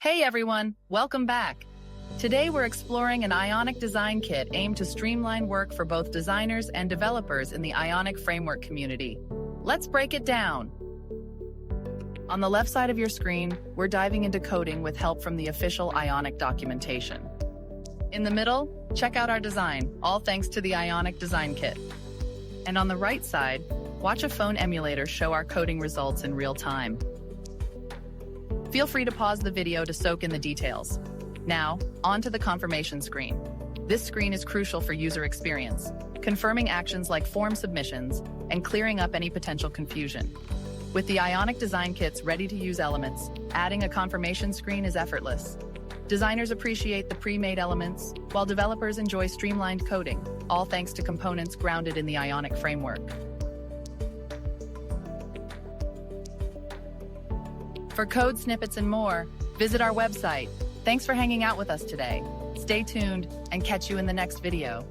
Hey everyone, welcome back. Today we're exploring an Ionic Design Kit aimed to streamline work for both designers and developers in the Ionic framework community. Let's break it down. On the left side of your screen, we're diving into coding with help from the official Ionic documentation. In the middle, check out our design, all thanks to the Ionic Design Kit. And on the right side, watch a phone emulator show our coding results in real time. Feel free to pause the video to soak in the details. Now, on to the confirmation screen. This screen is crucial for user experience, confirming actions like form submissions and clearing up any potential confusion. With the Ionic Design Kit's ready-to-use elements, adding a confirmation screen is effortless. Designers appreciate the pre-made elements, while developers enjoy streamlined coding, all thanks to components grounded in the Ionic framework. For code snippets and more, visit our website. Thanks for hanging out with us today. Stay tuned and catch you in the next video.